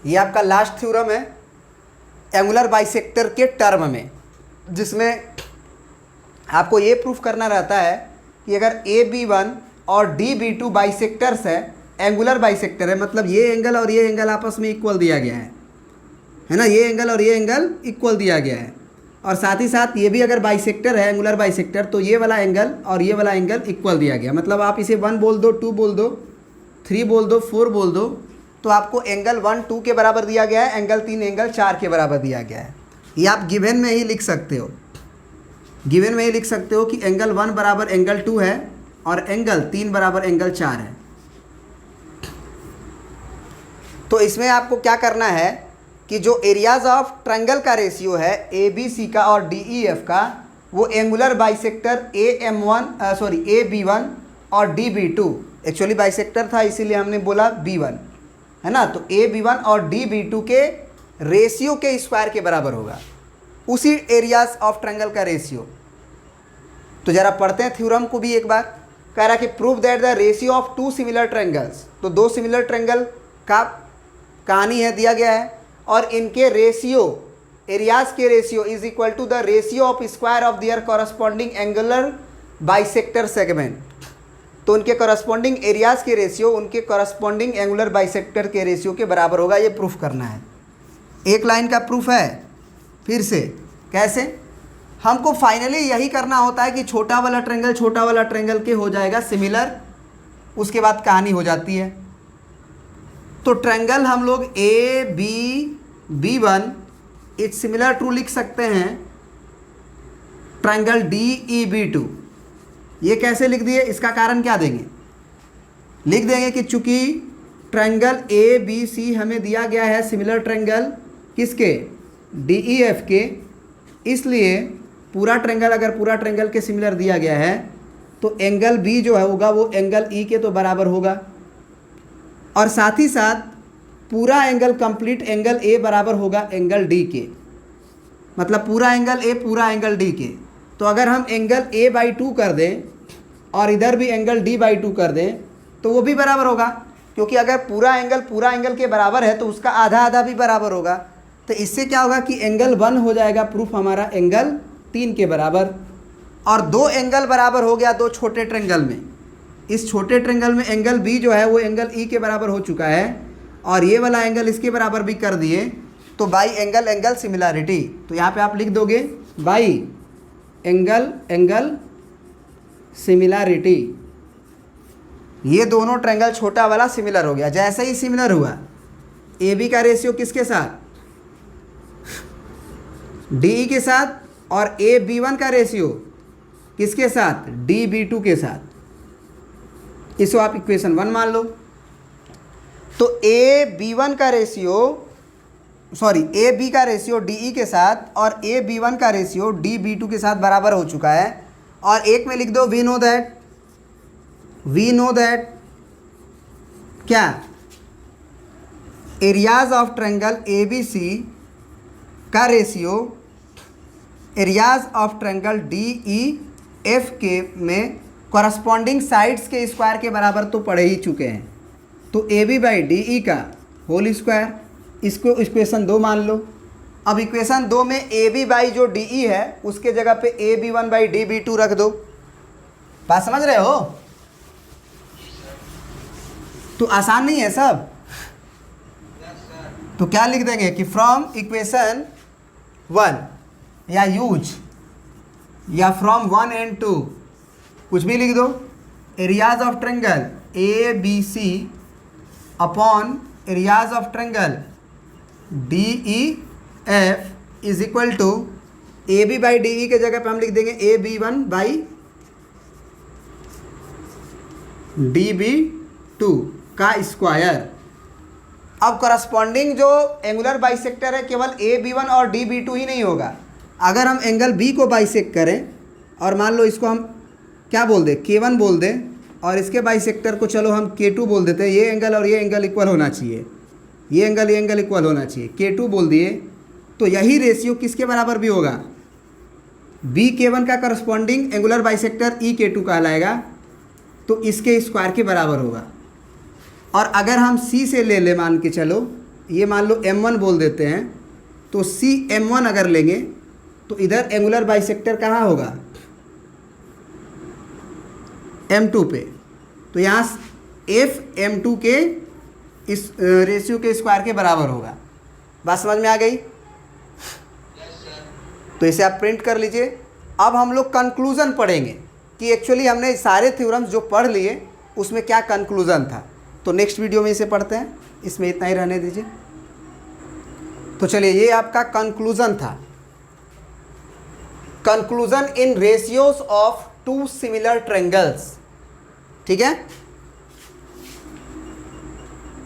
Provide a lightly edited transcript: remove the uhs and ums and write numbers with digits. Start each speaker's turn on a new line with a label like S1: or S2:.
S1: ये आपका last theorem है एंगुलर बाइसेक्टर के टर्म में, जिसमें आपको ये प्रूफ करना रहता है कि अगर AB1 और DB2 बाइसेक्टर्स है, एंगुलर बाइसेक्टर है, मतलब ये एंगल और ये एंगल आपस में इक्वल दिया गया है ना, ये एंगल और ये एंगल इक्वल दिया गया है, और साथ ही साथ ये भी अगर बाइसेक्टर है, एंगुलर बाइसेक्टर, तो ये वाला एंगल और ये वाला एंगल इक्वल दिया गया। मतलब आप इसे 1 बोल दो, 2 बोल दो, 3 बोल दो, 4 बोल दो, तो आपको एंगल 1 2 के बराबर दिया गया है, एंगल 3 एंगल 4 के बराबर दिया गया है। ये आप गिवन में ही लिख सकते हो, गिवन में ही लिख सकते हो कि एंगल 1 बराबर एंगल 2 है और एंगल 3 बराबर एंगल 4 है। तो इसमें आपको क्या करना है कि जो एरियाज ऑफ ट्रायंगल का रेशियो है ABC का और DEF का, वो एंगुलर बाइसेक्टर AB1 और DB2, एक्चुअली बाइसेक्टर था इसीलिए हमने बोला B1, है ना, तो AB1 और DB2 के रेशियो के स्क्वायर के बराबर होगा, उसी एरियाज ऑफ ट्रायंगल का रेशियो। तो जरा पढ़ते हैं थ्योरम को भी एक बार। कह रहा कि prove that the ratio of 2 similar triangles, तो 2 सिमिलर ट्रायंगल का कहानी है दिया गया है, और इनके रेशियो, एरियाज के ratio is equal to the ratio of square of their corresponding angular bisector segment. तो उनके कॉरस्पॉन्डिंग एरियाज के रेशियो उनके कॉरस्पॉन्डिंग एंगुलर बाइसेक्टर के रेशियो के बराबर होगा, ये प्रूफ करना है। एक लाइन का प्रूफ है, फिर से कैसे, हमको फाइनली यही करना होता है कि छोटा वाला ट्रायंगल के हो जाएगा सिमिलर, उसके बाद कहानी हो जाती है। तो ट्रायंगल हम लोग AB1 इट्स सिमिलर टू लिख सकते हैं ट्रायंगल DEB2। ये कैसे लिख दिए, इसका कारण क्या देंगे, लिख देंगे कि चूंकि ट्रायंगल ABC हमें दिया गया है सिमिलर ट्रायंगल किसके, DEF के, इसलिए पूरा ट्रायंगल, अगर पूरा ट्रायंगल के सिमिलर दिया गया है तो एंगल B जो है होगा वो एंगल E के तो बराबर होगा, और साथ ही साथ पूरा एंगल कंप्लीट एंगल A बराबर होगा एंगल D के, मतलब पूरा एंगल A पूरा एंगल D के। तो अगर हम एंगल A/2 कर दें और इधर भी एंगल D/2 कर दें तो वो भी बराबर होगा, क्योंकि अगर पूरा एंगल के बराबर है तो उसका आधा आधा भी बराबर होगा। तो इससे क्या होगा कि एंगल 1 हो जाएगा प्रूफ हमारा एंगल 3 के बराबर, और 2 एंगल बराबर हो गया 2 छोटे ट्रायंगल में। इस छोटे ट्रायंगल में एंगल B जो है वो एंगल E के बराबर हो चुका है, और ये वाला एंगल इसके बराबर भी कर दिए, तो बाई एंगल सिमिलैरिटी। तो यहाँ पे आप लिख दोगे बाई एंगल सिमिलैरिटी, ये दोनों ट्रायंगल छोटा वाला सिमिलर हो गया। जैसे ही सिमिलर हुआ, AB का रेशियो किसके साथ, DE के साथ, और AB1 का रेशियो किसके साथ, DB2 के साथ। इसको आप इक्वेशन 1 मान लो। तो AB का रेशियो DE के साथ और AB1 का रेशियो DB2 के साथ बराबर हो चुका है, और एक में लिख दो वी नो दैट क्या, एरियाज ऑफ ट्रायंगल ABC का ratio areas of triangle DEF के में कॉरस्पॉन्डिंग साइड्स के स्क्वायर के बराबर तो पढ़े ही चुके हैं। तो AB/DE का होल स्क्वायर, इसको इक्वेशन 2 मान लो। अब इक्वेशन 2 में AB/ DE है उसके जगह पे AB1/DB2 रख दो। बात समझ रहे हो, तो आसान नहीं है सब। तो क्या लिख देंगे कि फ्रॉम इक्वेशन 1 या यूज या फ्रॉम 1 and 2 कुछ भी लिख दो, areas of triangle ABC upon areas of triangle DEF is equal to AB/DE के जगह पे हम लिख देंगे AB1/DB2 का स्क्वायर। अब करस्पॉन्डिंग जो एंगुलर बाइसेक्टर है केवल AB1 और DB2 ही नहीं होगा। अगर हम एंगल B को बाइसेक्ट करें और मान लो इसको हम क्या बोल दें, K1 बोल दें, और इसके बाइसेक्टर को चलो हम K2 बोल देते हैं। ये एंगल और ये एंगल इक्वल होना चाहिए, ये एंगल इक्वल होना चाहिए, K2 बोल दिए, तो यही रेशियो किसके बराबर भी होगा, BK1 का करस्पॉन्डिंग एंगुलर बाइसेक्टर EK2 कहलाएगा, तो इसके स्क्वायर के बराबर होगा। और अगर हम C से ले मान के चलो ये मान लो M1 बोल देते हैं, तो CM1 अगर लेंगे तो इधर एंगुलर बाइसेक्टर कहाँ होगा, M2 पे। तो यहाँ FM2 के इस रेशियो के स्क्वायर के बराबर होगा। बात समझ में आ गई? तो इसे आप प्रिंट कर लीजिए। अब हम लोग कंक्लूज़न पढ़ेंगे कि एक्चुअली हमने सारे थ्योरम्स जो पढ़ लिए उसमें क्या कंक्लूज़न था। तो नेक्स्ट वीडियो में इसे पढ़ते हैं, इसमें इतना ही रहने दीजिए। तो चलिए, ये आपका कंक्लूज़न था, conclusion in ratios of two similar triangles. ठीक है।